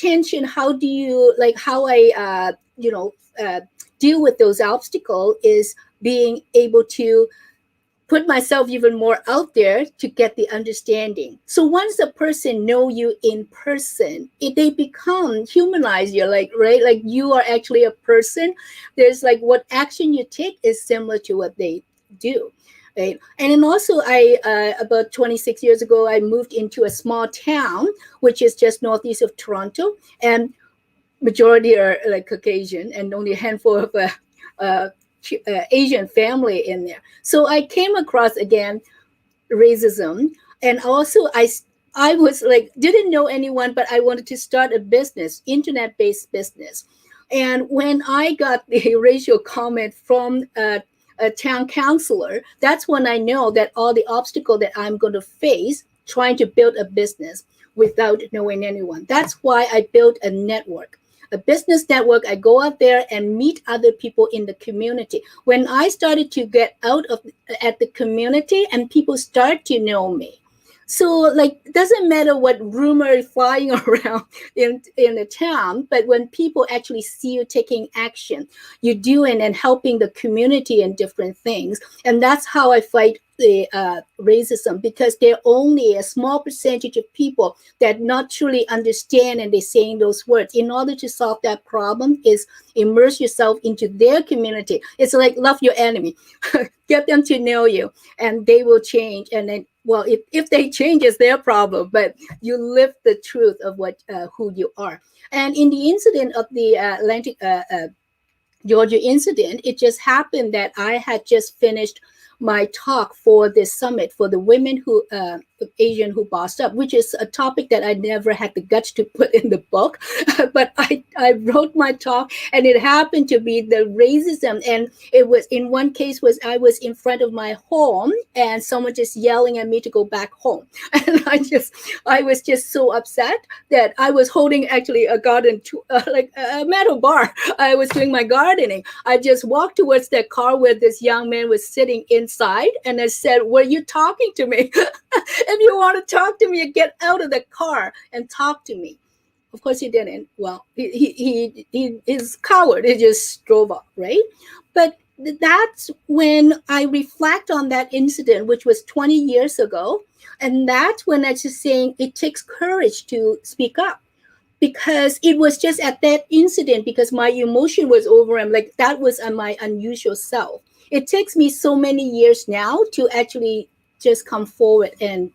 attention, how do you like how I deal with those obstacles is being able to put myself even more out there to get the understanding. So once a person know you in person, they become humanized. You're like, right? Like you are actually a person. There's like what action you take is similar to what they do. Right. And then also about 26 years ago, I moved into a small town, which is just northeast of Toronto. And majority are like Caucasian and only a handful of Asian family in there. So I came across again racism, and also I was like didn't know anyone, but I wanted to start a business, internet-based business. And when I got the racial comment from a town councilor, that's when I know that all the obstacle that I'm going to face trying to build a business without knowing anyone. That's why I built a network. A business network. I go out there and meet other people in the community. When I started to get out of at the community and people start to know me. So like, it doesn't matter what rumor is flying around in the town, but when people actually see you taking action, you're doing and helping the community in different things. And that's how I fight the racism, because they're only a small percentage of people that not truly understand and they're saying those words. In order to solve that problem is immerse yourself into their community. It's like love your enemy, get them to know you and they will change. And then, well, if they change, it's their problem, but you live the truth of what who you are. And in the incident of the Atlantic Georgia incident, it just happened that I had just finished my talk for this summit for the women who Asian who bossed up, which is a topic that I never had the guts to put in the book. But I wrote my talk, and it happened to be the racism. And it was, in one case was I was in front of my home and someone just yelling at me to go back home. And I was just so upset that I was holding actually a garden, like a metal bar. I was doing my gardening. I just walked towards that car where this young man was sitting inside. And I said, were you talking to me? If you want to talk to me, get out of the car and talk to me. Of course, he didn't. Well, he is coward. He just drove off, right? But that's when I reflect on that incident, which was 20 years ago. And that's when I just saying it takes courage to speak up, because it was just at that incident, because my emotion was over. I'm like, that was my unusual self. It takes me so many years now to actually just come forward and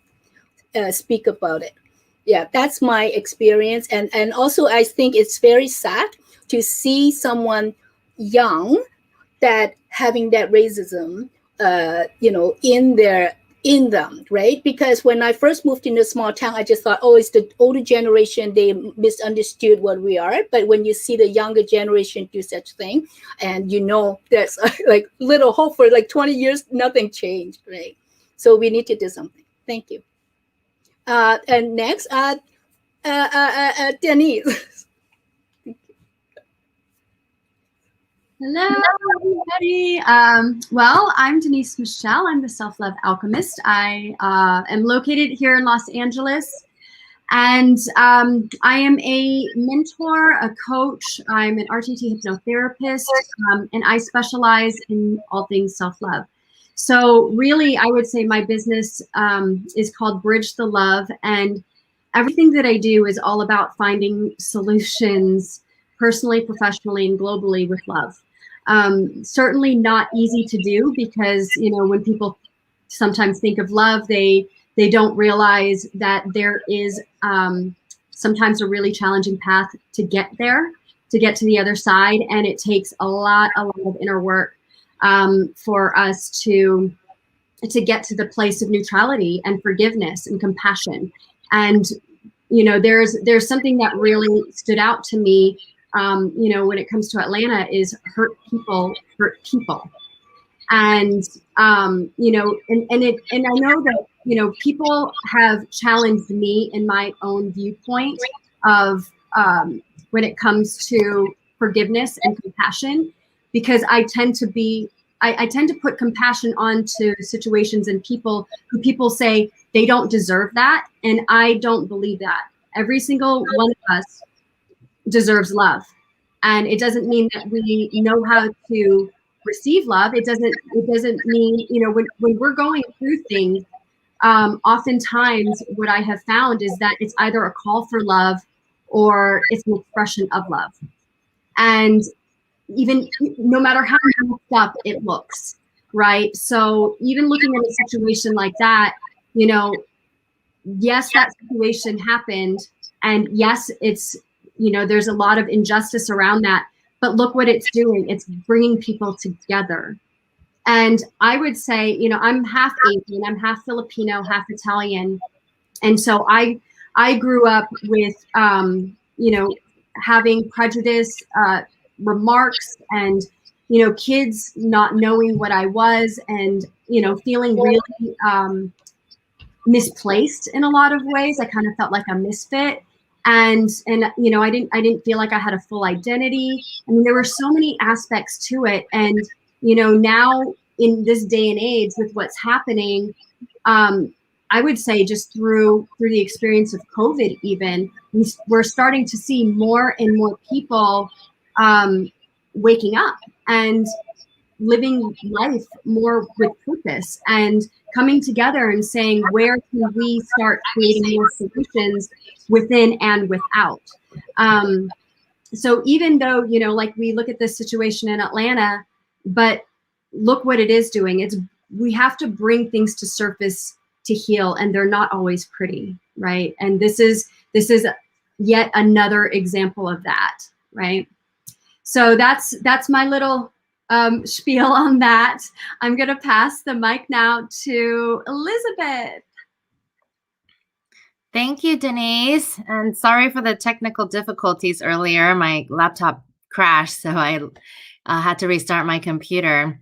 speak about it. Yeah, that's my experience. And also I think it's very sad to see someone young that having that racism, in them, right? Because when I first moved into a small town, I just thought, oh, it's the older generation, they misunderstood what we are. But when you see the younger generation do such thing, and there's like little hope for like 20 years, nothing changed, right? So we need to do something. Thank you. And next, Denise. Hello, everybody. Well, I'm Denise Michelle. I'm the Self-Love Alchemist. I am located here in Los Angeles, and I am a mentor, a coach. I'm an RTT hypnotherapist, and I specialize in all things self-love. So really, I would say my business is called Bridge the Love, and everything that I do is all about finding solutions personally, professionally, and globally with love. Certainly not easy to do, because when people sometimes think of love, they don't realize that there is sometimes a really challenging path to get there, to get to the other side, and it takes a lot of inner work for us to get to the place of neutrality and forgiveness and compassion. And there's something that really stood out to me. When it comes to Atlanta, is hurt people, and and I know that people have challenged me in my own viewpoint of when it comes to forgiveness and compassion, because I tend to put compassion onto situations and people who people say they don't deserve that, and I don't believe that. Every single one of us deserves love. And it doesn't mean that we know how to receive love. It doesn't mean, when we're going through things, oftentimes what I have found is that it's either a call for love or it's an expression of love. And even no matter how messed up it looks, right? So even looking at a situation like that, yes, that situation happened. And yes, it's, there's a lot of injustice around that. But look what it's doing. It's bringing people together. And I would say, I'm half Asian, I'm half Filipino, half Italian. And so I grew up with, having prejudice, remarks, and, kids not knowing what I was, and, feeling really misplaced in a lot of ways. I kind of felt like a misfit. And I didn't feel like I had a full identity. I mean, there were so many aspects to it. And, now in this day and age with what's happening, I would say just through the experience of COVID, even we're starting to see more and more people waking up and living life more with purpose and coming together and saying, where can we start creating more solutions within and without? So even though, like we look at this situation in Atlanta, but look what it is doing. We have to bring things to surface to heal, and they're not always pretty, right? And this is yet another example of that, right? So that's my little spiel on that. I'm going to pass the mic now to Elizabeth. Thank you, Denise. And sorry for the technical difficulties earlier. My laptop crashed, so I had to restart my computer.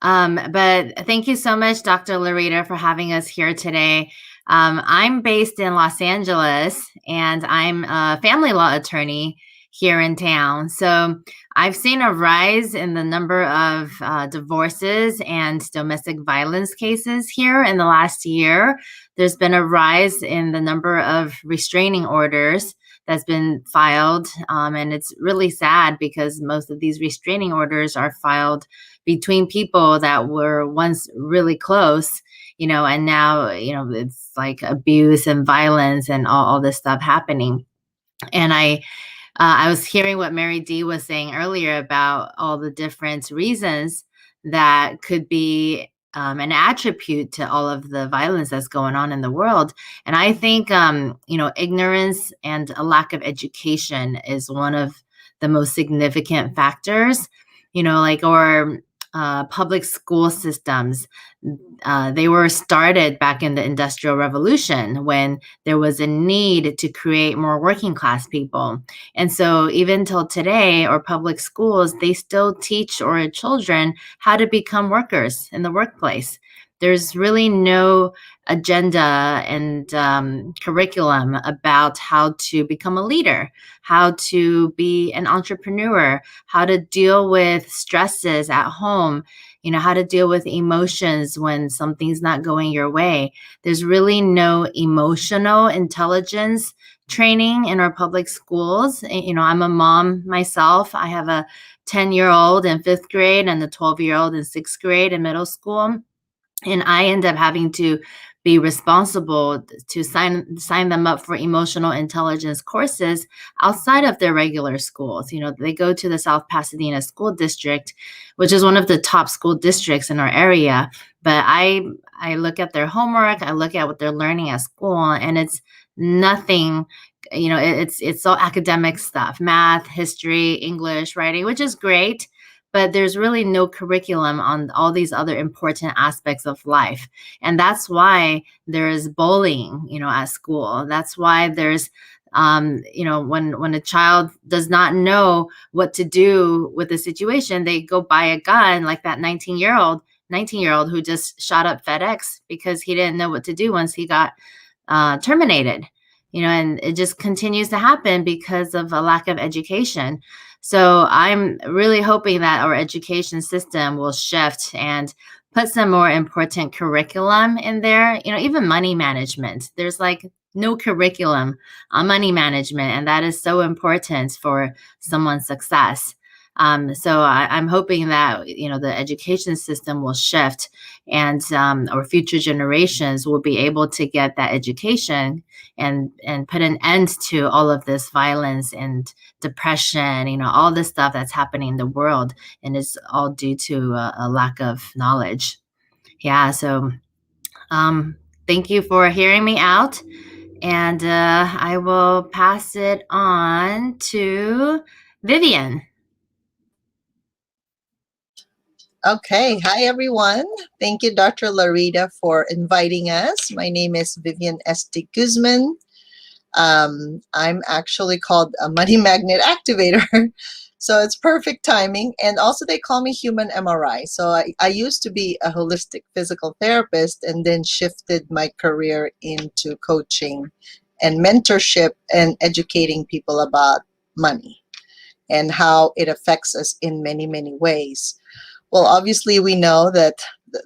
But thank you so much, Dr. Larita, for having us here today. I'm based in Los Angeles, and I'm a family law attorney here in town. So I've seen a rise in the number of divorces and domestic violence cases here in the last year. There's been a rise in the number of restraining orders that's been filed. And it's really sad because most of these restraining orders are filed between people that were once really close, and now, it's like abuse and violence and all this stuff happening. And I was hearing what Mary D was saying earlier about all the different reasons that could be an attribute to all of the violence that's going on in the world. And I think, ignorance and a lack of education is one of the most significant factors, or public school systems. They were started back in the Industrial Revolution when there was a need to create more working class people. And so even till today, our public schools, they still teach our children how to become workers in the workplace. There's really no agenda and curriculum about how to become a leader, how to be an entrepreneur, how to deal with stresses at home, how to deal with emotions when something's not going your way. There's really no emotional intelligence training in our public schools. I'm a mom myself. I have a 10-year-old in 5th grade and a 12-year-old in 6th grade in middle school. And I end up having to be responsible to sign them up for emotional intelligence courses outside of their regular schools. They go to the South Pasadena School District, which is one of the top school districts in our area. But I look at their homework, I look at what they're learning at school, and it's nothing. It's all academic stuff: math, history, English, writing, which is great. But there's really no curriculum on all these other important aspects of life. And that's why there is bullying, at school. That's why there's, when a child does not know what to do with the situation, they go buy a gun, like that 19-year-old who just shot up FedEx because he didn't know what to do once he got terminated. And it just continues to happen because of a lack of education. So I'm really hoping that our education system will shift and put some more important curriculum in there, even money management. There's like no curriculum on money management, and that is so important for someone's success. So I'm hoping that, the education system will shift, and or future generations will be able to get that education and put an end to all of this violence and depression, all this stuff that's happening in the world, and it's all due to a lack of knowledge. Yeah, so thank you for hearing me out, and I will pass it on to Vivian. Okay. Hi, everyone. Thank you, Dr. Larita, for inviting us. My name is Vivian Esti Guzman. I'm actually called a money magnet activator. So it's perfect timing. And also they call me human MRI. So I used to be a holistic physical therapist and then shifted my career into coaching and mentorship and educating people about money and how it affects us in many, many ways. Well, obviously we know that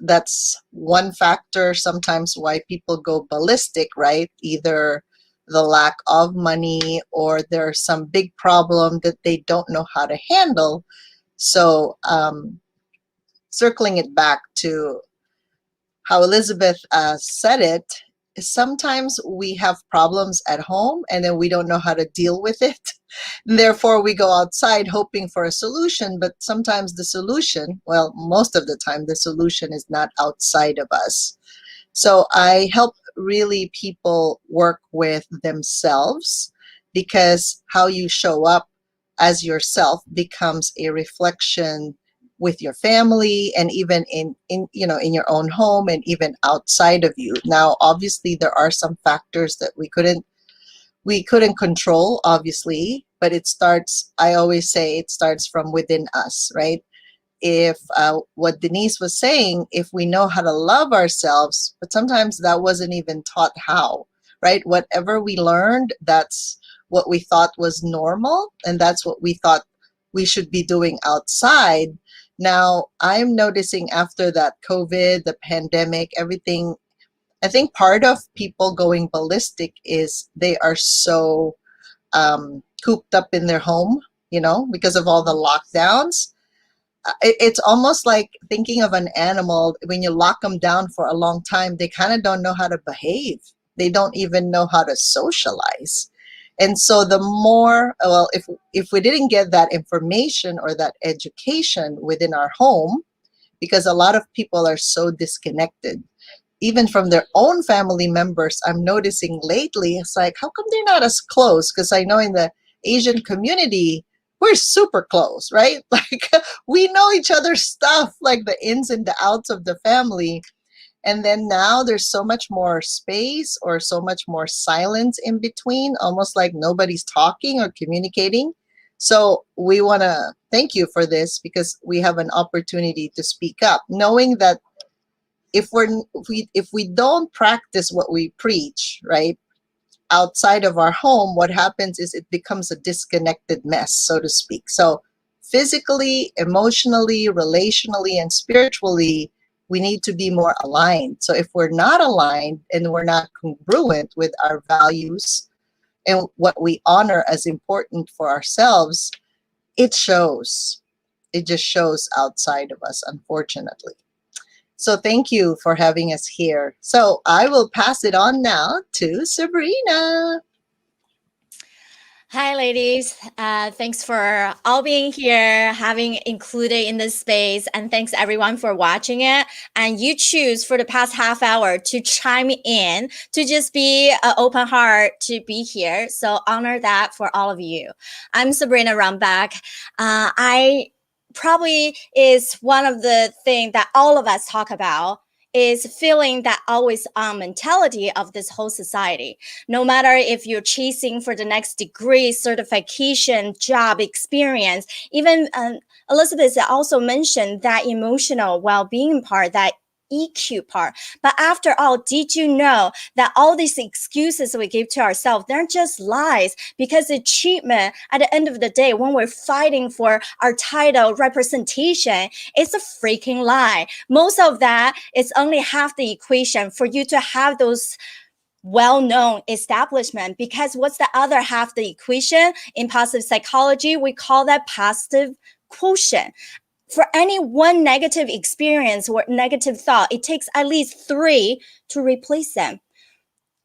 that's one factor sometimes why people go ballistic, right? Either the lack of money or there's some big problem that they don't know how to handle. So circling it back to how Elizabeth said it, sometimes we have problems at home and then we don't know how to deal with it. And therefore, we go outside hoping for a solution, but sometimes the solution, well, most of the time, the solution is not outside of us. So I help really people work with themselves, because how you show up as yourself becomes a reflection with your family and even in your own home and even outside of you. Now, obviously, there are some factors that we couldn't control, obviously, but I always say it starts from within us, right? If what Denise was saying, if we know how to love ourselves, but sometimes that wasn't even taught how, right? Whatever we learned, that's what we thought was normal, and that's what we thought we should be doing outside. Now, I'm noticing after that COVID, the pandemic, everything, I think part of people going ballistic is they are so cooped up in their home, because of all the lockdowns. It's almost like thinking of an animal. When you lock them down for a long time, they kind of don't know how to behave. They don't even know how to socialize. And so the more, well, if we didn't get that information or that education within our home, because a lot of people are so disconnected, even from their own family members, I'm noticing lately, it's like, how come they're not as close? Because I know in the Asian community, we're super close, right? Like we know each other's stuff, like the ins and the outs of the family. And then now there's so much more space or so much more silence in between, almost like nobody's talking or communicating. So we want to thank you for this, because we have an opportunity to speak up, knowing that if we don't practice what we preach, right, outside of our home, what happens is it becomes a disconnected mess, so to speak. So physically, emotionally, relationally, and spiritually, we need to be more aligned. So if we're not aligned and we're not congruent with our values and what we honor as important for ourselves, it shows. It just shows outside of us, unfortunately. So thank you for having us here. So I will pass it on now to Sabrina. Hi, ladies. Thanks for all being here, having included in this space, and thanks everyone for watching it. And you choose for the past half hour to chime in, to just be an open heart to be here. So honor that for all of you. I'm Sabrina Rumbach. I probably is one of the things that all of us talk about, is feeling that always on mentality of this whole society. No matter if you're chasing for the next degree, certification, job experience, even Elizabeth also mentioned that emotional well-being part, that EQ part. But after all, did you know that all these excuses we give to ourselves, they're just lies? Because achievement, at the end of the day, when we're fighting for our title representation, it's a freaking lie. Most of that is only half the equation for you to have those well-known establishment, because what's the other half of the equation in positive psychology? We call that positive quotient. For any one negative experience or negative thought, it takes at least 3 to replace them.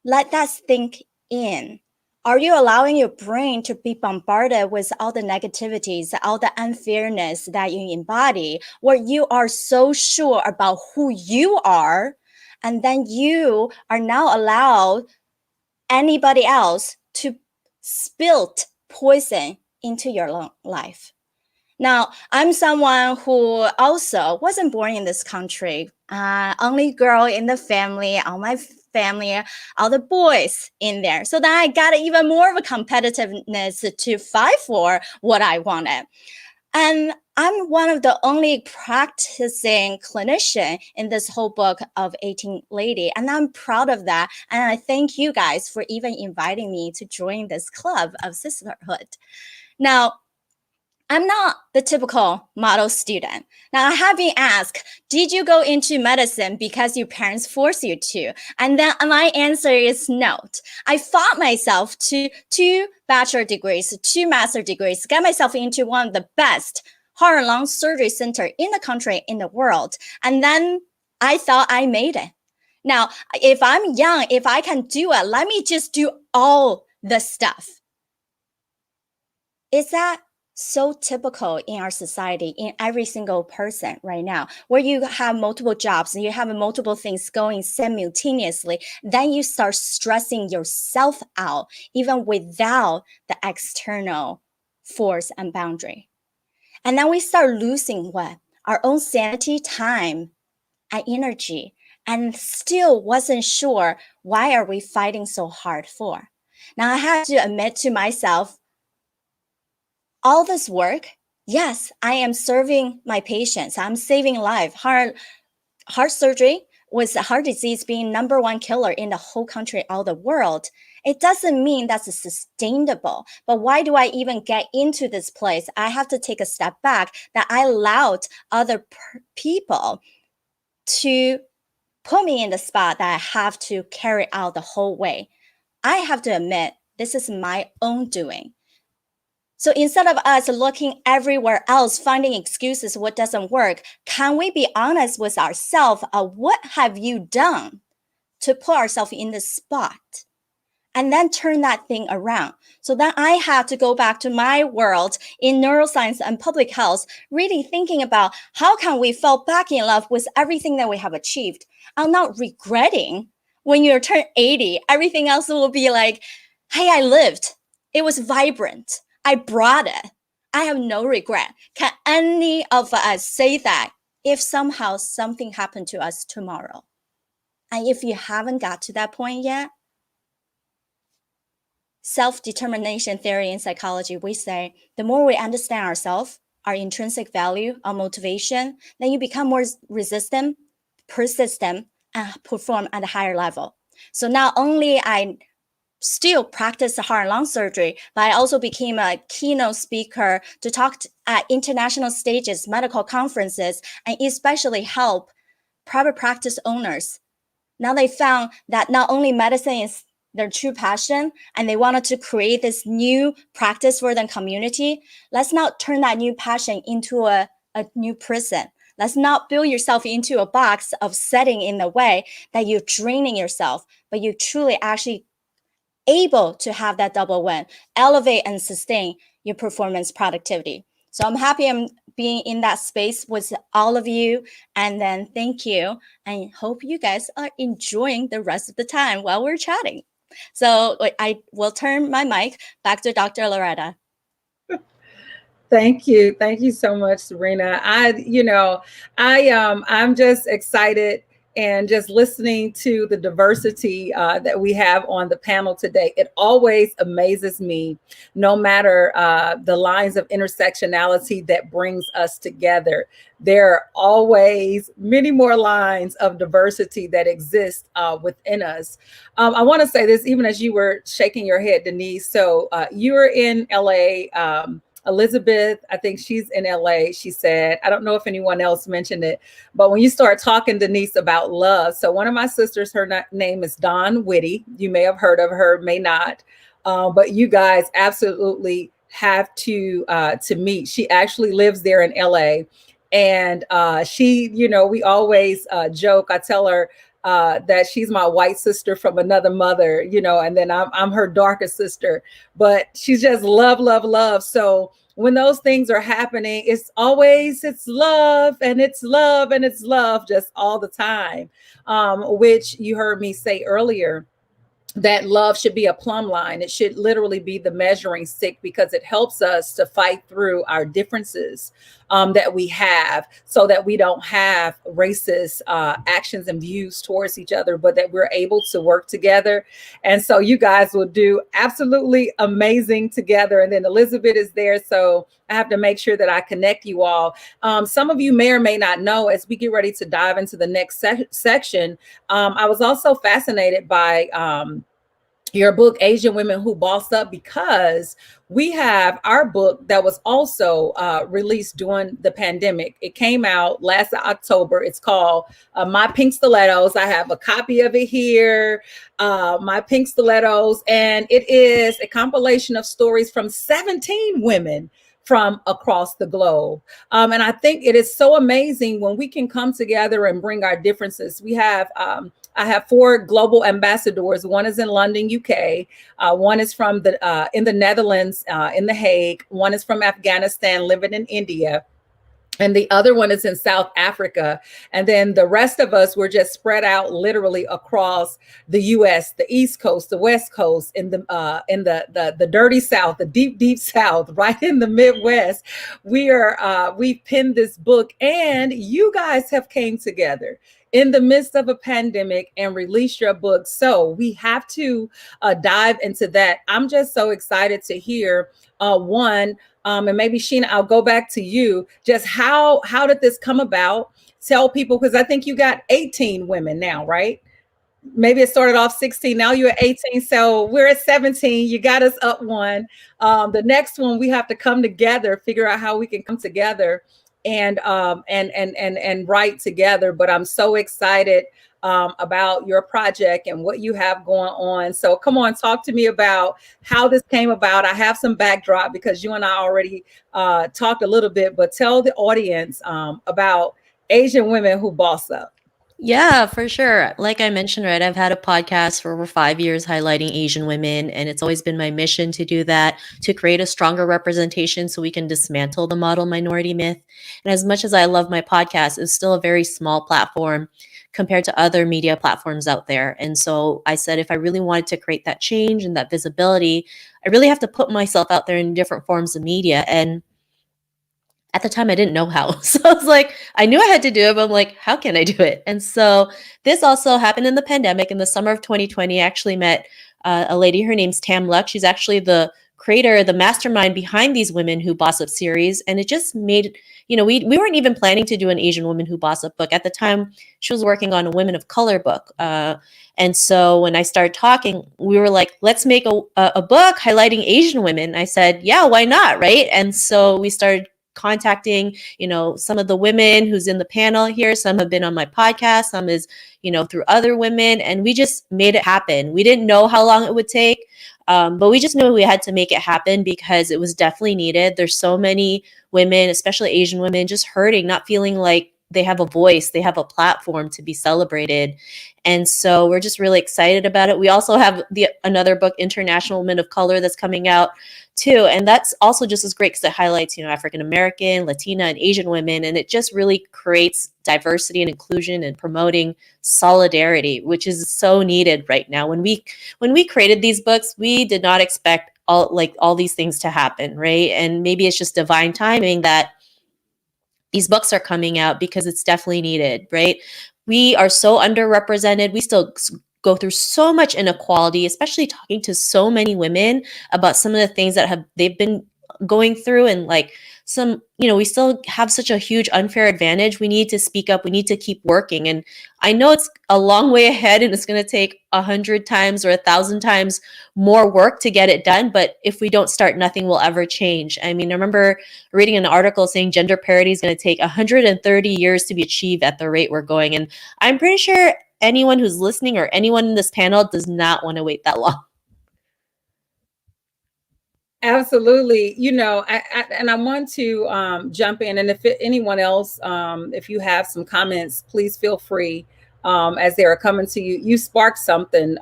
Let that sink in. Are you allowing your brain to be bombarded with all the negativities, all the unfairness that you embody, where you are so sure about who you are, and then you are now allowed anybody else to spill poison into your life? Now, I'm someone who also wasn't born in this country. Only girl in the family, all my family, all the boys in there. So then I got even more of a competitiveness to fight for what I wanted. And I'm one of the only practicing clinician in this whole book of 18 lady. And I'm proud of that. And I thank you guys for even inviting me to join this club of sisterhood. Now, I'm not the typical model student. Now, I have been asked, did you go into medicine because your parents forced you to? And then my answer is no. I fought myself to 2 bachelor degrees, 2 master degrees, get myself into one of the best heart and lung surgery center in the country, in the world. And then I thought I made it. Now, if I'm young, if I can do it, let me just do all the stuff. Is that so typical in our society, in every single person right now, where you have multiple jobs and you have multiple things going simultaneously, then you start stressing yourself out, even without the external force and boundary. And then we start losing what? Our own sanity, time, and energy, and still wasn't sure, why are we fighting so hard for? Now, I have to admit to myself, all this work, yes, I am serving my patients. I'm saving life. Heart surgery, with heart disease being #1 killer in the whole country, all the world, it doesn't mean that's sustainable. But why do I even get into this place? I have to take a step back, that I allowed other people to put me in the spot that I have to carry out the whole way. I have to admit, this is my own doing. So instead of us looking everywhere else, finding excuses what doesn't work, can we be honest with ourselves of what have you done to put ourselves in this spot? And then turn that thing around. So then I have to go back to my world in neuroscience and public health, really thinking about how can we fall back in love with everything that we have achieved. I'm not regretting when you turn 80, everything else will be like, hey, I lived. It was vibrant. I brought it. I have no regret. Can any of us say that if somehow something happened to us tomorrow? And if you haven't got to that point yet, self-determination theory in psychology, we say the more we understand ourselves, our intrinsic value, our motivation, then you become more resistant, persistent, and perform at a higher level. So not only I still practice heart and lung surgery, but I also became a keynote speaker to talk at international stages, medical conferences, and especially help private practice owners. Now they found that not only medicine is their true passion, and they wanted to create this new practice for their community. Let's not turn that new passion into a new prison. Let's not build yourself into a box of setting in the way that you're draining yourself, but you truly actually able to have that double win, elevate and sustain your performance productivity. So I'm happy I'm being in that space with all of you. And then thank you. And hope you guys are enjoying the rest of the time while we're chatting. So I will turn my mic back to Dr. Loretta. Thank you. Thank you so much, Serena. I'm just excited, and just listening to the diversity that we have on the panel today. It always amazes me, no matter the lines of intersectionality that brings us together. There are always many more lines of diversity that exist within us. I want to say this, even as you were shaking your head, Denise. So you were in LA Elizabeth, I think she's in LA. She said, I don't know if anyone else mentioned it, but when you start talking, Denise, about love. So one of my sisters, her name is Dawn Whitty. You may have heard of her, may not. But you guys absolutely have to meet. She actually lives there in LA. And she, we always joke. I tell her that she's my white sister from another mother, and then I'm her darker sister. But she's just love, love, love. So when those things are happening, it's love and it's love and it's love just all the time, which you heard me say earlier, that love should be a plumb line. It should literally be the measuring stick, because it helps us to fight through our differences that we have, so that we don't have racist actions and views towards each other, but that we're able to work together. And so you guys will do absolutely amazing together. And then Elizabeth is there. So I have to make sure that I connect you all. Some of you may or may not know, as we get ready to dive into the next section, I was also fascinated by your book, Asian Women Who Boss Up, because we have our book that was also released during the pandemic. It came out last October. It's called My Pink Stilettos. I have a copy of it here, My Pink Stilettos, and it is a compilation of stories from 17 women from across the globe. And I think it is so amazing when we can come together and bring our differences. We have, I have 4 global ambassadors. One is in London, UK. One is from in the Netherlands, in The Hague. One is from Afghanistan, living in India. And the other one is in South Africa. And then the rest of us were just spread out literally across the US, the East Coast, the West Coast, in the dirty South, the deep, deep South, right in the Midwest. We've penned this book, and you guys have came together in the midst of a pandemic and released your book. So we have to dive into that. I'm just so excited to hear and maybe Sheena, I'll go back to you. Just how did this come about? Tell people, because I think you got 18 women now, right? Maybe it started off 16. Now you're at 18. So we're at 17. You got us up one. The next one, we have to come together, figure out how we can come together and write together. But I'm so excited about your project and what you have going on. So come on, talk to me about how this came about. I have some backdrop because you and I already talked a little bit, but tell the audience about Asian Women Who Boss Up. Yeah, for sure. Like I mentioned, right, I've had a podcast for over 5 years highlighting Asian women, and it's always been my mission to do that, to create a stronger representation so we can dismantle the model minority myth. And as much as I love my podcast, it's still a very small platform compared to other media platforms out there. And so I said, if I really wanted to create that change and that visibility, I really have to put myself out there in different forms of media. And at the time, I didn't know how. So I was like, I knew I had to do it, but I'm like, how can I do it? And so this also happened in the pandemic. In the summer of 2020, I actually met a lady. Her name's Tam Luck. She's actually the creator, the mastermind behind these Women Who Boss Up series. And it just made, we weren't even planning to do an Asian Woman Who Boss Up book. At the time, she was working on a Women of Color book. And so when I started talking, we were like, let's make a book highlighting Asian women. I said, yeah, why not? Right. And so we started contacting, some of the women who's in the panel here. Some have been on my podcast, some is, through other women, and we just made it happen. We didn't know how long it would take, but we just knew we had to make it happen because it was definitely needed. There's so many women, especially Asian women, just hurting, not feeling like they have a voice, they have a platform to be celebrated. And so we're just really excited about it. We also have another book, International Women of Color, that's coming out too. And that's also just as great because it highlights, African-American, Latina, and Asian women. And it just really creates diversity and inclusion and promoting solidarity, which is so needed right now. When we created these books, we did not expect all these things to happen, right? And maybe it's just divine timing that these books are coming out because it's definitely needed, right? We are so underrepresented. We still go through so much inequality, especially talking to so many women about some of the things that they've been going through, and like some, we still have such a huge unfair advantage. We need to speak up. We need to keep working. And I know it's a long way ahead, and it's going to take 100 times or 1,000 times more work to get it done. But if we don't start, nothing will ever change. I mean, I remember reading an article saying gender parity is going to take 130 years to be achieved at the rate we're going. And I'm pretty sure anyone who's listening or anyone in this panel does not want to wait that long. Absolutely. I want to jump in. And if anyone else, if you have some comments, please feel free as they are coming to you. You sparked something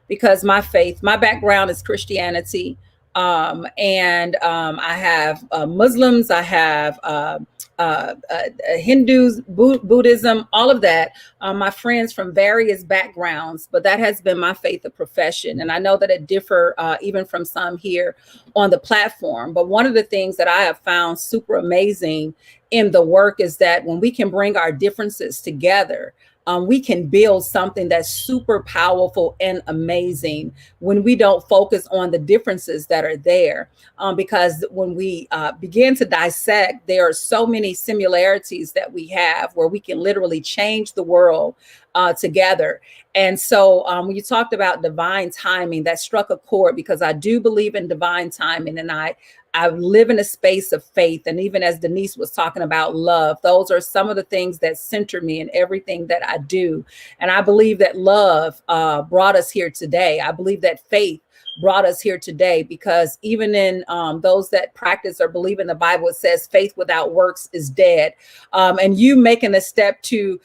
because my background is Christianity. And I have Muslims, I have Hindus, Buddhism, all of that. My friends from various backgrounds, but that has been my faith of profession. And I know that it differs even from some here on the platform. But one of the things that I have found super amazing in the work is that when we can bring our differences together, we can build something that's super powerful and amazing when we don't focus on the differences that are there. Because when we begin to dissect, there are so many similarities that we have where we can literally change the world together. And so when you talked about divine timing, that struck a chord, because I do believe in divine timing, and I live in a space of faith. And even as Denise was talking about love, those are some of the things that center me in everything that I do. And I believe that love brought us here today. I believe that faith brought us here today, because even in those that practice or believe in the Bible, it says faith without works is dead. And you making a step to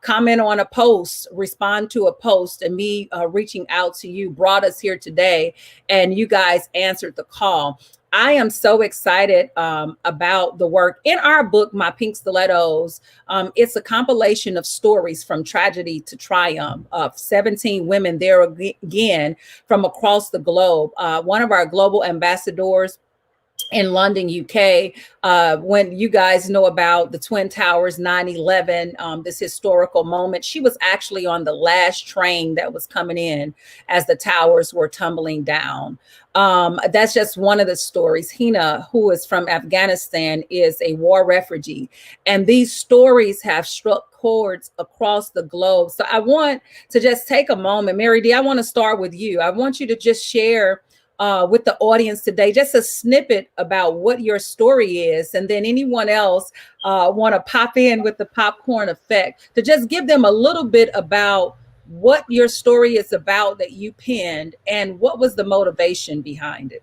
comment on a post, respond to a post, and me reaching out to you brought us here today. And you guys answered the call. I am so excited about the work in our book, My Pink Stilettos. It's a compilation of stories from tragedy to triumph of 17 women there again from across the globe. One of our global ambassadors in London, UK, when you guys know about the Twin Towers, 9/11, this historical moment, she was actually on the last train that was coming in as the towers were tumbling down. That's just one of the stories. Hina, who is from Afghanistan, is a war refugee. And these stories have struck chords across the globe. So I want to just take a moment. Mary D, I want to start with you. I want you to just share with the audience today just a snippet about what your story is, and then anyone else want to pop in with the popcorn effect to just give them a little bit about what your story is about that you penned and what was the motivation behind it.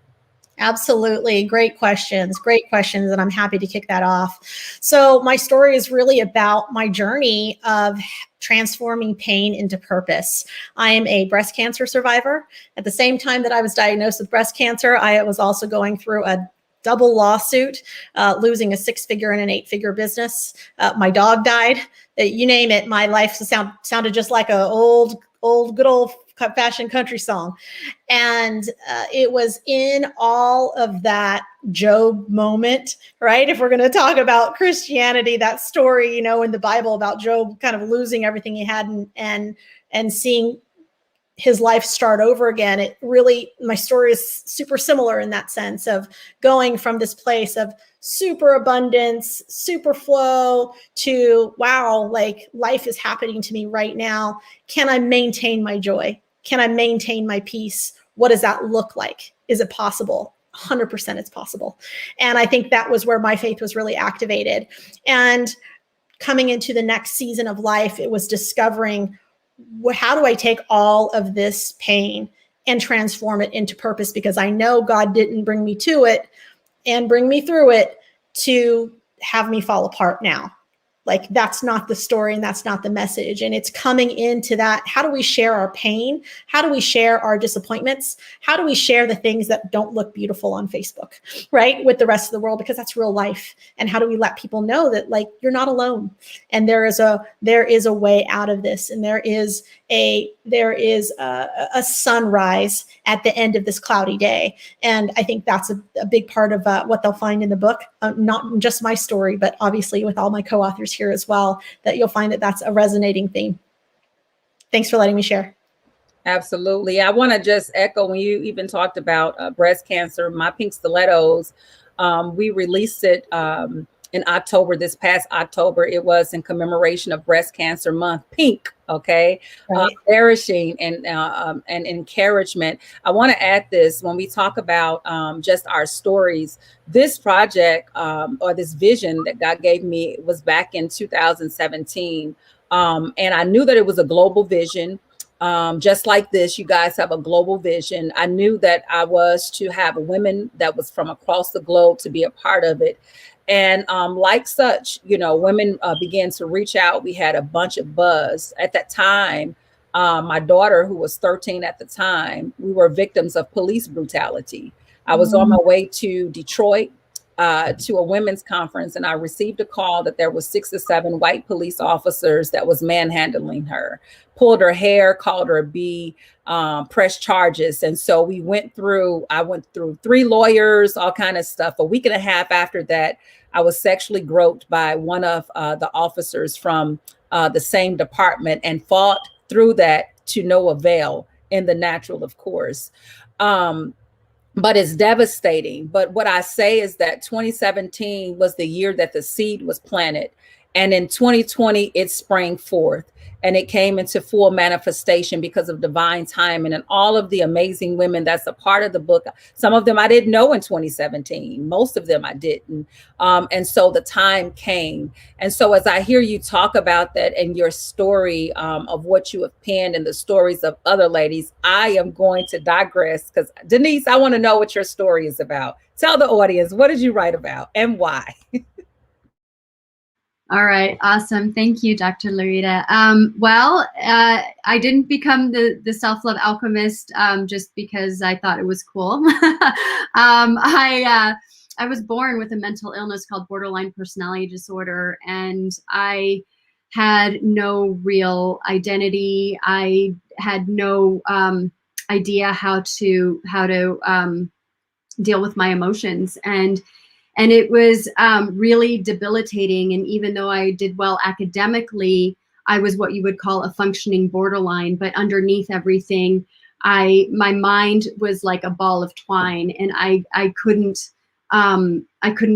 Absolutely. Great questions. And I'm happy to kick that off. So my story is really about my journey of transforming pain into purpose. I am a breast cancer survivor. At the same time that I was diagnosed with breast cancer, I was also going through a double lawsuit, losing a 6-figure and an 8-figure business. My dog died. You name it. My life sounded just like a good old fashioned country song. And it was in all of that Job moment, right? If we're going to talk about Christianity, that story, in the Bible about Job kind of losing everything he had and seeing his life start over again. My story is super similar in that sense of going from this place of super abundance, super flow to, wow, like life is happening to me right now. Can I maintain my joy? Can I maintain my peace? What does that look like? Is it possible? 100% it's possible. And I think that was where my faith was really activated. And coming into the next season of life, it was discovering, how do I take all of this pain and transform it into purpose? Because I know God didn't bring me to it and bring me through it to have me fall apart now. Like, that's not the story and that's not the message. And it's coming into that. How do we share our pain? How do we share our disappointments? How do we share the things that don't look beautiful on Facebook, right? With the rest of the world, because that's real life. And how do we let people know that, like, you're not alone, and there is a way out of this, and there is a sunrise at the end of this cloudy day. And I think that's a big part of what they'll find in the book, not just my story, but obviously with all my co-authors here as well, that you'll find that that's a resonating theme. Thanks for letting me share. Absolutely. I want to just echo when you even talked about breast cancer, my pink stilettos. We released it in October, this past October. It was in commemoration of Breast Cancer Month. Pink, okay, Right. nourishing and encouragement. I want to add this when we talk about just our stories. This project or this vision that God gave me was back in 2017, and I knew that it was a global vision. Just like this, you guys have a global vision. I knew that I was to have women that was from across the globe to be a part of it. And like such, women began to reach out. We had a bunch of buzz at that time. My daughter, who was 13 at the time, we were victims of police brutality. I was on my way to Detroit to a women's conference, and I received a call that there was 6 or 7 white police officers that was manhandling her, pulled her hair, called her a B, pressed charges. And so I went through 3 lawyers, all kind of stuff. A week and a half after that, I was sexually groped by one of the officers from the same department, and fought through that to no avail in the natural, of course. But it's devastating. But what I say is that 2017 was the year that the seed was planted. And in 2020, it sprang forth, and it came into full manifestation because of divine timing and all of the amazing women that's a part of the book. Some of them I didn't know in 2017. Most of them I didn't. And so the time came. And so as I hear you talk about that and your story of what you have penned and the stories of other ladies, I am going to digress, because Denise, I want to know what your story is about. Tell the audience, what did you write about and why? All right, awesome. Thank you, Dr. Larita. I didn't become the self-love alchemist just because I thought it was cool. I was born with a mental illness called borderline personality disorder, and I had no real identity. I had no idea how to deal with my emotions, and it was really debilitating. And even though I did well academically, I was what you would call a functioning borderline. But underneath everything, my mind was like a ball of twine, and I couldn't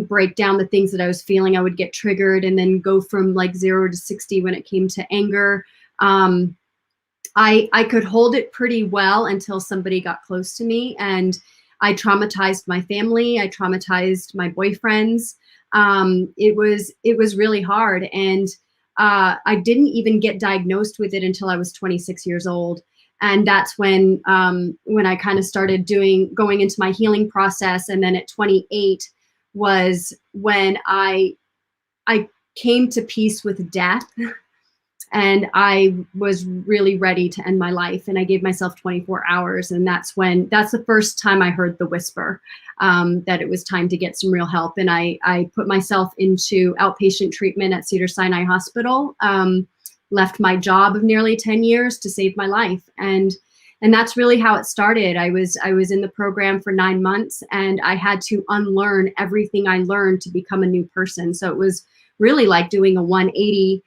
break down the things that I was feeling. I would get triggered and then go from like 0 to 60 when it came to anger. I could hold it pretty well until somebody got close to me, and I traumatized my family. I traumatized my boyfriends. It was really hard. And I didn't even get diagnosed with it until I was 26 years old. And that's when I kind of started going into my healing process. And then at 28 was when I came to peace with death. And I was really ready to end my life. And I gave myself 24 hours. And that's the first time I heard the whisper that it was time to get some real help. And I put myself into outpatient treatment at Cedars-Sinai Hospital, left my job of nearly 10 years to save my life. And that's really how it started. I was in the program for 9 months, and I had to unlearn everything I learned to become a new person. So it was really like doing a 180,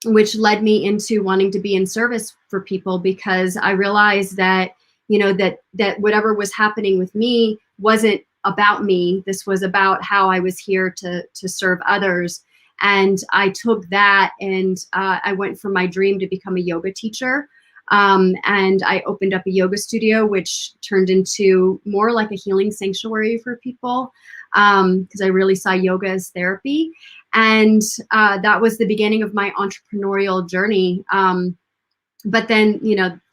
which led me into wanting to be in service for people, because I realized that, that whatever was happening with me wasn't about me. This was about how I was here to serve others. And I took that, and I went for my dream to become a yoga teacher. And I opened up a yoga studio, which turned into more like a healing sanctuary for people, because I really saw yoga as therapy. And that was the beginning of my entrepreneurial journey. But then,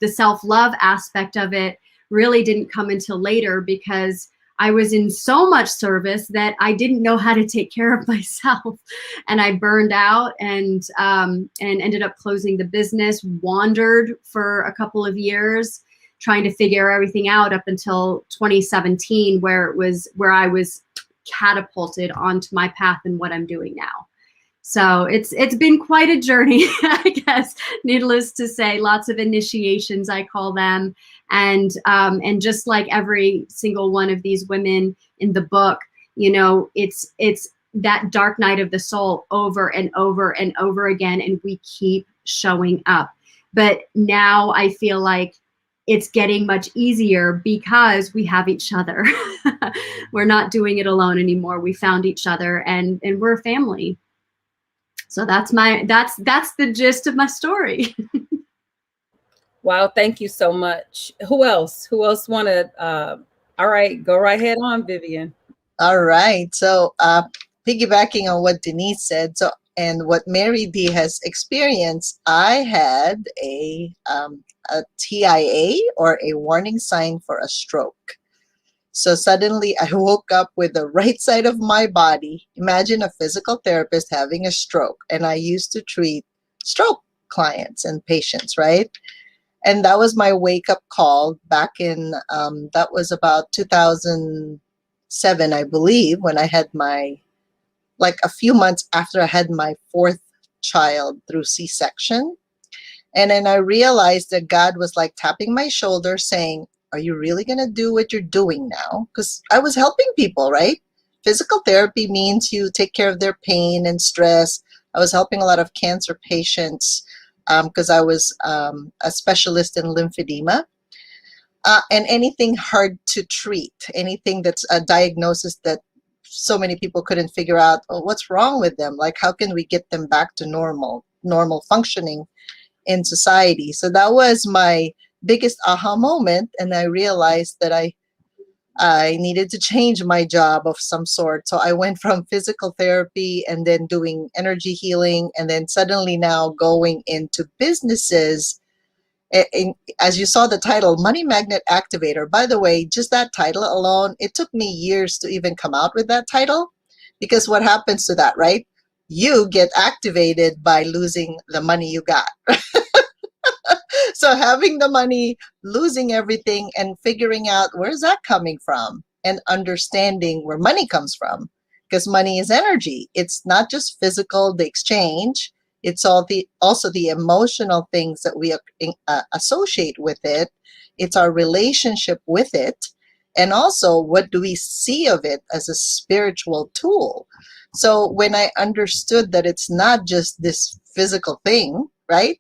the self-love aspect of it really didn't come until later, because I was in so much service that I didn't know how to take care of myself. And I burned out and ended up closing the business, wandered for a couple of years, trying to figure everything out up until 2017, where I was catapulted onto my path and what I'm doing now. So it's been quite a journey, I guess, needless to say. Lots of initiations, I call them. And just like every single one of these women in the book, it's that dark night of the soul over and over and over again. And we keep showing up. But now I feel like it's getting much easier because we have each other. We're not doing it alone anymore. We found each other, and we're a family. So that's the gist of my story. Wow, thank you so much. Who else? Who else wanted? All right, go right ahead on, Vivian. All right. So piggybacking on what Denise said, so and what Mary D has experienced, I had a TIA, or a warning sign for a stroke. So suddenly I woke up with the right side of my body. Imagine a physical therapist having a stroke. And I used to treat stroke clients and patients, right? And that was my wake up call back in, that was about 2007, I believe, when I had like a few months after I had my fourth child through C-section. And then I realized that God was like tapping my shoulder saying, are you really going to do what you're doing now? Because I was helping people, right? Physical therapy means you take care of their pain and stress. I was helping a lot of cancer patients because I was a specialist in lymphedema. And anything hard to treat, anything that's a diagnosis that so many people couldn't figure out, oh, what's wrong with them? Like, how can we get them back to normal functioning in society? So that was my biggest aha moment. And I realized that I needed to change my job of some sort. So I went from physical therapy and then doing energy healing, and then suddenly now going into businesses. As you saw the title, Money Magnet Activator. By the way, just that title alone, it took me years to even come out with that title, because what happens to that, right? You get activated by losing the money you got. So having the money, losing everything, and figuring out where's that coming from, and understanding where money comes from, because money is energy. It's not just physical, the exchange. It's also the emotional things that we associate with it. It's our relationship with it. And also, what do we see of it as a spiritual tool? So when I understood that it's not just this physical thing, right?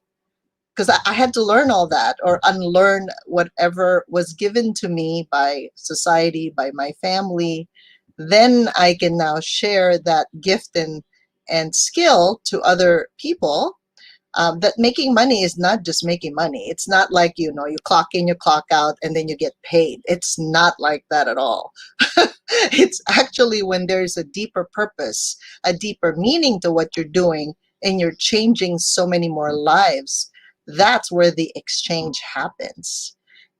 Because I had to learn all that, or unlearn whatever was given to me by society, by my family. Then I can now share that gift and skill to other people. That making money is not just making money. It's not like, you clock in, you clock out, and then you get paid. It's not like that at all. It's actually when there's a deeper purpose, a deeper meaning to what you're doing, and you're changing so many more lives. That's where the exchange happens.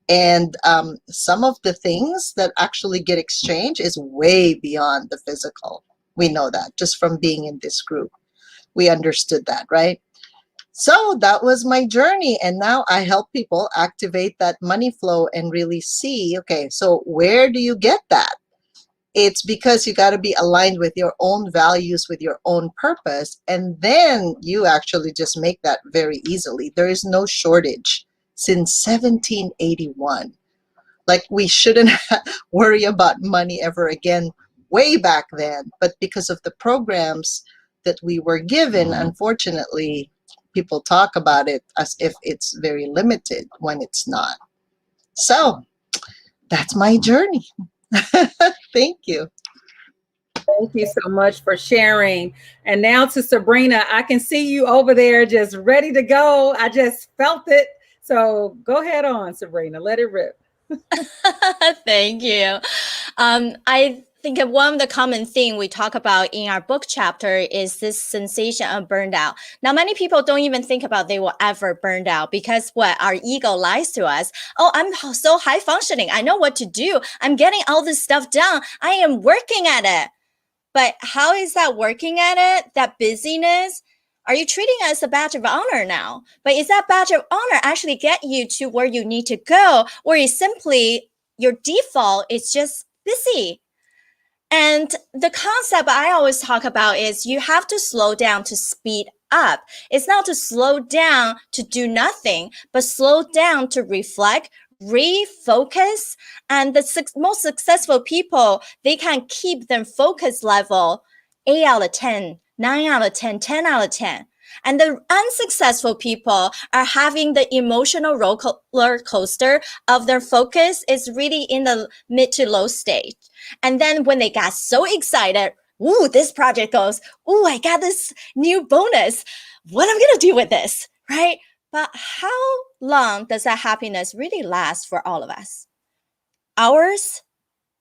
And some of the things that actually get exchanged is way beyond the physical. We know that just from being in this group. We understood that, right? So that was my journey. And now I help people activate that money flow and really see, okay, so where do you get that? It's because you got to be aligned with your own values, with your own purpose. And then you actually just make that very easily. There is no shortage since 1781. Like, we shouldn't worry about money ever again way back then. But because of the programs that we were given, unfortunately, people talk about it as if it's very limited when it's not. So that's my journey. Thank you. Thank you so much for sharing. And now to Sabrina. I can see you over there just ready to go. I just felt it. So go ahead on, Sabrina. Let it rip. Thank you. I think of one of the common thing we talk about in our book chapter is this sensation of burnout. Now, many people don't even think about they will ever burn out, because our ego lies to us. Oh, I'm so high functioning. I know what to do. I'm getting all this stuff done. I am working at it. But how is that working at it? That busyness? Are you treating it as a badge of honor now? But is that badge of honor actually get you to where you need to go? Or is simply your default is just busy? And the concept I always talk about is you have to slow down to speed up. It's not to slow down to do nothing, but slow down to reflect, refocus. And the most successful people, they can keep their focus level 8 out of 10, 9 out of 10, 10 out of 10. And the unsuccessful people are having the emotional roller coaster of their focus is really in the mid to low stage. And then when they got so excited, ooh, this project goes, ooh, I got this new bonus. What am I going to do with this, right? But how long does that happiness really last for all of us? Hours?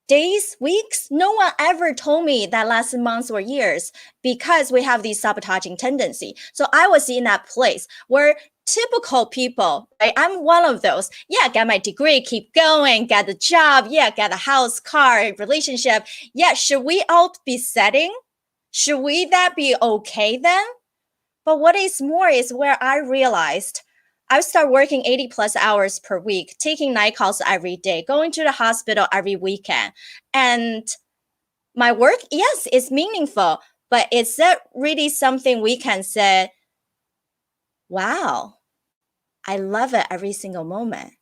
Days, weeks? No one ever told me that lasted months or years because we have these sabotaging tendency. So I was in that place where typical people, right? I'm one of those. Yeah, get my degree, keep going, get the job. Yeah, get a house, car, relationship. Yeah, should we all be setting? Should we that be okay then? But what is more is where I realized I start working 80 plus hours per week, taking night calls every day, going to the hospital every weekend. And my work, yes, is meaningful, but is that really something we can say, wow, I love it every single moment?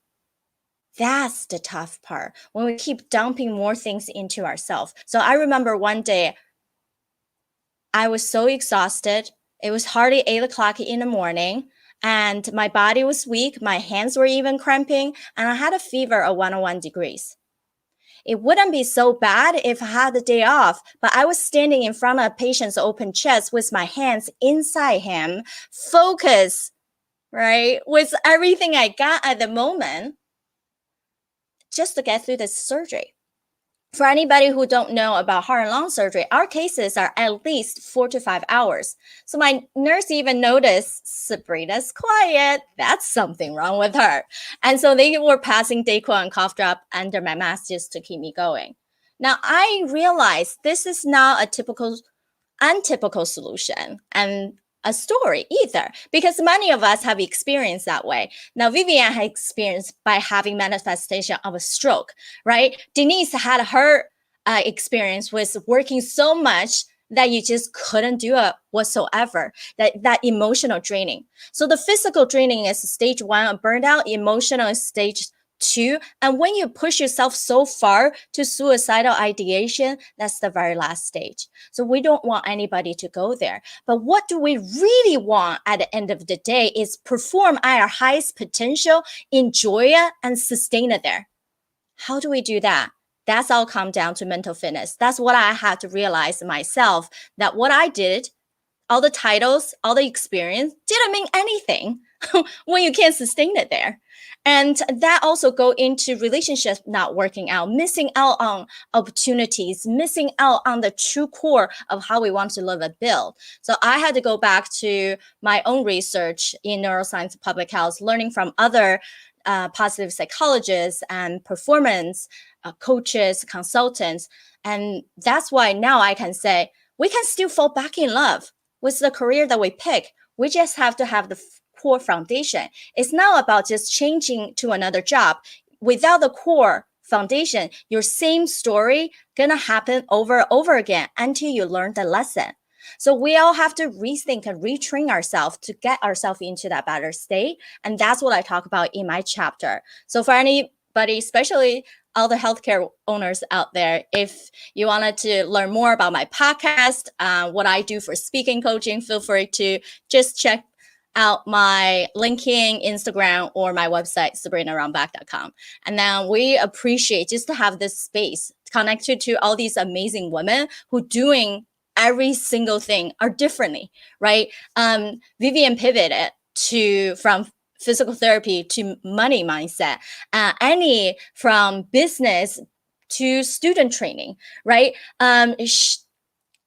That's the tough part when we keep dumping more things into ourselves. So I remember one day I was so exhausted. It was hardly 8 o'clock in the morning. And my body was weak. My hands were even cramping. And I had a fever of 101 degrees. It wouldn't be so bad if I had the day off, but I was standing in front of a patient's open chest with my hands inside him, focus, right, with everything I got at the moment just to get through this surgery. For anybody who don't know about heart and lung surgery, our cases are at least 4 to 5 hours. So my nurse even noticed Sabrina's quiet. That's something wrong with her. And so they were passing Dayquil and cough drop under my mask just to keep me going. Now I realized this is not a untypical solution and a story either, because many of us have experienced that way. Now, Vivian had experienced by having manifestation of a stroke, right? Denise had her experience with working so much that you just couldn't do it whatsoever, that emotional draining. So the physical draining is stage 1 of burnout, emotional is stage 2. And when you push yourself so far to suicidal ideation, that's the very last stage. So we don't want anybody to go there. But what do we really want at the end of the day is perform at our highest potential, enjoy it, and sustain it there. How do we do that? That's all come down to mental fitness. That's what I had to realize myself, that what I did, all the titles, all the experience didn't mean anything when you can't sustain it there. And that also go into relationships not working out, missing out on opportunities, missing out on the true core of how we want to live and build. So I had to go back to my own research in neuroscience and public health, learning from other positive psychologists and performance coaches, consultants. And that's why now I can say we can still fall back in love with the career that we pick. We just have to have the core foundation. It's not about just changing to another job. Without the core foundation, your same story gonna happen over and over again until you learn the lesson. So we all have to rethink and retrain ourselves to get ourselves into that better state. And that's what I talk about in my chapter. So for anybody, especially all the healthcare owners out there, if you wanted to learn more about my podcast, what I do for speaking coaching, feel free to just check out my LinkedIn, Instagram, or my website, sabrinarambach.com. And then we appreciate just to have this space connected to all these amazing women who doing every single thing are differently, right? Vivian pivoted from physical therapy to money mindset. Annie from business to student training, right? And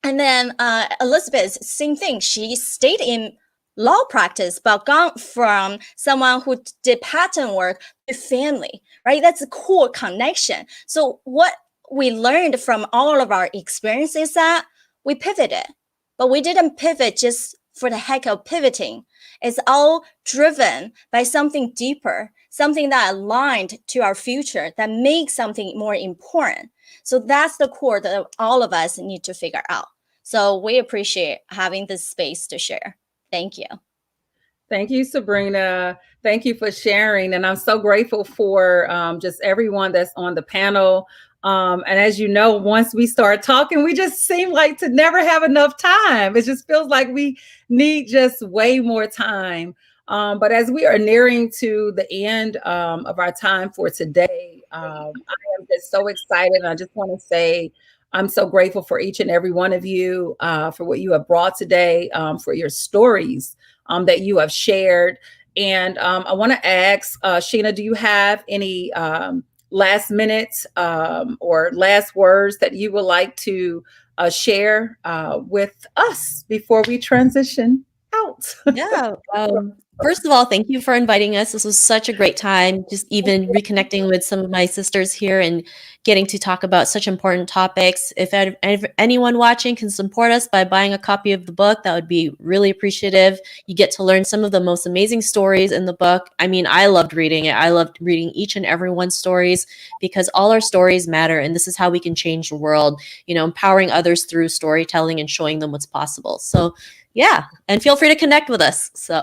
then Elizabeth, same thing. She stayed in law practice, but gone from someone who did patent work to family, right? That's a core connection. So what we learned from all of our experiences that we pivoted, but we didn't pivot just for the heck of pivoting. It's all driven by something deeper, something that aligned to our future, that makes something more important. So that's the core that all of us need to figure out. So we appreciate having this space to share. Thank you. Thank you, Sabrina. Thank you for sharing. And I'm so grateful for just everyone that's on the panel. And as you know, once we start talking, we just seem like to never have enough time. It just feels like we need just way more time. But as we are nearing to the end of our time for today, I am just so excited. And I just want to say I'm so grateful for each and every one of you for what you have brought today, for your stories that you have shared. And I want to ask, Sheena, do you have any last minutes or last words that you would like to share with us before we transition out? Yeah. First of all, thank you for inviting us. This was such a great time, just even reconnecting with some of my sisters here and getting to talk about such important topics. If anyone watching can support us by buying a copy of the book, that would be really appreciative. You get to learn some of the most amazing stories in the book. I mean, I loved reading it. I loved reading each and every one's stories because all our stories matter. And this is how we can change the world, you know, empowering others through storytelling and showing them what's possible. So yeah, and feel free to connect with us. So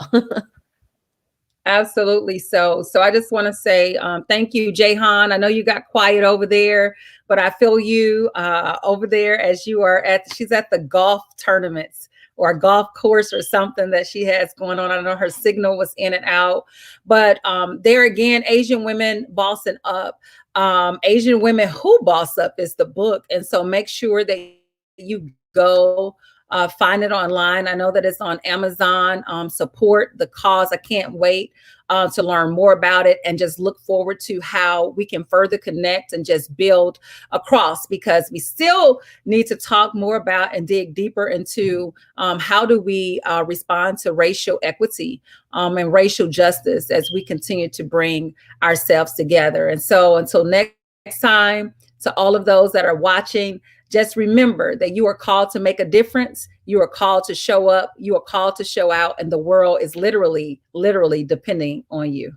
Absolutely. So I just want to say thank you, Jahan. I know you got quiet over there, but I feel you over there as you are she's at the golf tournaments or a golf course or something that she has going on. I know her signal was in and out, but there again, Asian Women Bossing Up. Asian Women Who Boss Up is the book. And so make sure that you go find it online. I know that it's on Amazon. Support the cause. I can't wait to learn more about it and just look forward to how we can further connect and just build across, because we still need to talk more about and dig deeper into how do we respond to racial equity and racial justice as we continue to bring ourselves together. And so until next time, to all of those that are watching, just remember that you are called to make a difference. You are called to show up. You are called to show out. And the world is literally depending on you.